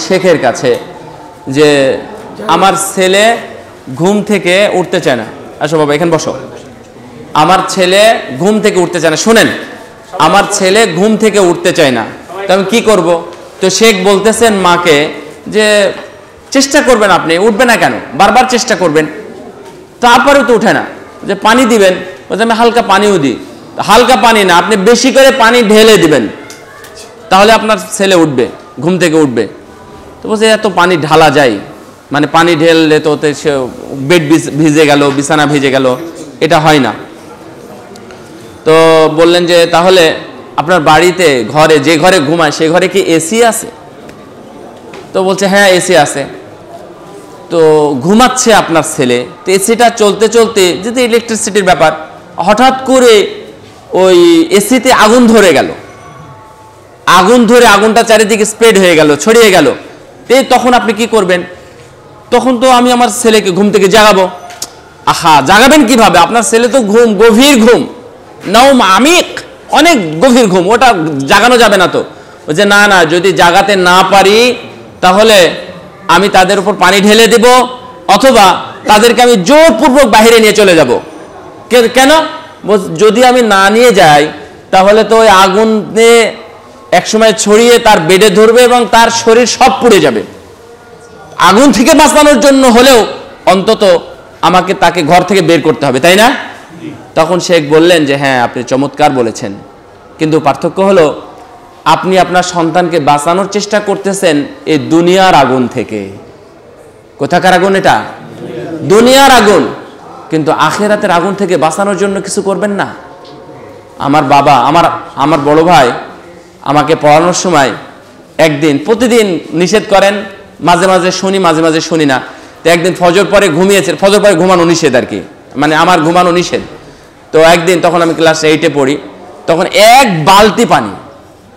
শেখের কাছে যে আমার ছেলে ঘুম থেকে উঠতে চায় না। আসো বাবা এখানে বসো। আমার ছেলে ঘুম থেকে উঠতে চায় না। শোনেন, আমার ছেলে ঘুম থেকে উঠতে চায় না, তো আমি কি করব? তো শেখ বলতেছেন মাকে যে চেষ্টা করবেন, আপনি উঠবে না কেন, বারবার চেষ্টা করবেন, তারপরেও তো উঠে না। যে পানি দিবেন, বলছে আমি হালকা পানিও দিই। হালকা পানি না, আপনি বেশি করে পানি ঢেলে দিবেন, তাহলে আপনার ছেলে উঠবে, ঘুম থেকে উঠবে। তো বলছে এত পানি ঢালা যায়, মানে পানি ঢেললে তো ওতে সে বেড ভিজে গেল, বিছানা ভিজে গেল, এটা হয় না। তো বললেন যে তাহলে আপনার বাড়িতে ঘরে, যে ঘরে ঘুমায় সে ঘরে কি এসি আছে? তো বলছে হ্যাঁ এসি আছে। তো ঘুমাচ্ছে আপনার ছেলে, তো এসিটা চলতে চলতে, যেহেতু ইলেকট্রিসিটির ব্যাপার, হঠাৎ করে ওই এসিতে আগুন ধরে গেল। আগুন ধরে আগুনটা চারিদিকে স্প্রেড হয়ে গেল, ছড়িয়ে গেল। তখন আপনি কি করবেন? তখন তো আমি আমার ছেলেকে ঘুম থেকে জাগাবো। আহা, জাগাবেন কিভাবে? আপনার ছেলে তো ঘুম, গভীর ঘুম, নাওম আমিক, অনেক গভীর ঘুম, ওটা জাগানো যাবে না। তো যে না না, যদি জাগাতে না পারি তাহলে আমি তাদের উপর পানি ঢেলে দেব, অথবা তাদেরকে আমি জোরপূর্বক বাহিরে নিয়ে চলে যাব। কেন? যদি আমি না নিয়ে যাই তাহলে তো ওই আগুনে একসময় ছড়িয়ে তার বেডে ধরবে এবং তার শরীর সব পুড়ে যাবে। আগুন থেকে বাঁচানোর জন্য হলেও অন্তত আমাকে তাকে ঘর থেকে বের করতে হবে, তাই না? তখন শেখ বললেন যে হ্যাঁ আপনি চমৎকার বলেছেন, কিন্তু পার্থক্য হলো আপনি আপনার সন্তানকে বাঁচানোর চেষ্টা করতেছেন এই দুনিয়ার আগুন থেকে। কোথাকার আগুন? এটা দুনিয়ার আগুন। কিন্তু আখিরাতের আগুন থেকে বাঁচানোর জন্য কিছু করবেন না। আমার বাবা, আমার বড় ভাই আমাকে পড়ানোর সময় একদিন, প্রতিদিন নিষেধ করেন, মাঝে মাঝে শুনি, মাঝে মাঝে শুনি না। তো একদিন ফজর পরে ঘুমিয়েছে, ফজর পরে ঘুমানো নিষেধ আর কি, মানে আমার ঘুমানো নিষেধ। তো একদিন, তখন আমি ক্লাস 8-এ পড়ি, তখন এক বালতি পানি,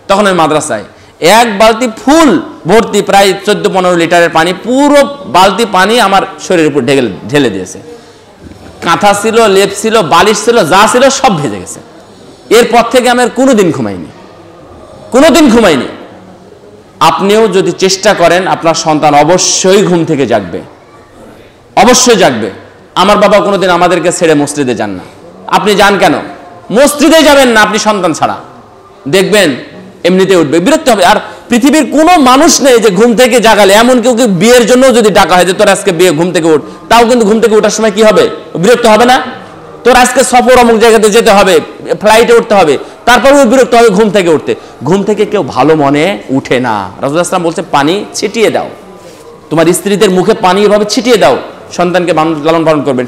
তখন আমি মাদ্রাসায়, এক বালতি ফুল ভর্তি, প্রায় 14-15 লিটারের পানি, পুরো বালতি পানি আমার শরীরের উপর ঢেলে দিয়েছে। কাঁথা ছিল, লেপ ছিল, বালিশ ছিল, যা ছিল সব ভেজে গেছে। এরপর থেকে আমি আর কোনোদিন ঘুমাইনি। আপনিও যদি চেষ্টা করেন, আপনার সন্তান অবশ্যই ঘুম থেকে জাগবে, অবশ্যই জাগবে। আমার বাবা কোনোদিন আমাদেরকে ছেড়ে মসজিদে যান না। আপনি যান কেন? মসজিদে যাবেন না আপনি সন্তান ছাড়া, দেখবেন এমনিতে উঠবে, বিরক্ত হবে। আর পৃথিবীর কোনো মানুষ নেই যে ঘুম থেকে জাগালে, এমন কেউ বিয়ের জন্য যদি ডাকা হয় যে তোর আজকে বিয়ে, ঘুম থেকে উঠ, তাও কিন্তু ঘুম থেকে ওঠার সময় কি হবে? বিরক্ত হবে না? তোর আজকে সফর অমুক জায়গাতে যেতে হবে, ফ্লাইটে উঠতে হবে, তারপরেও বিরক্ত হবে ঘুম থেকে উঠতে। ঘুম থেকে কেউ ভালো মনে উঠে না। রাসূলুল্লাহ সাল্লাল্লাহু আলাইহি ওয়াসাল্লাম বলছে পানি ছিটিয়ে দাও, তোমার স্ত্রীদের মুখে পানি এভাবে ছিটিয়ে দাও, সন্তানকে লালন পালন করবেন।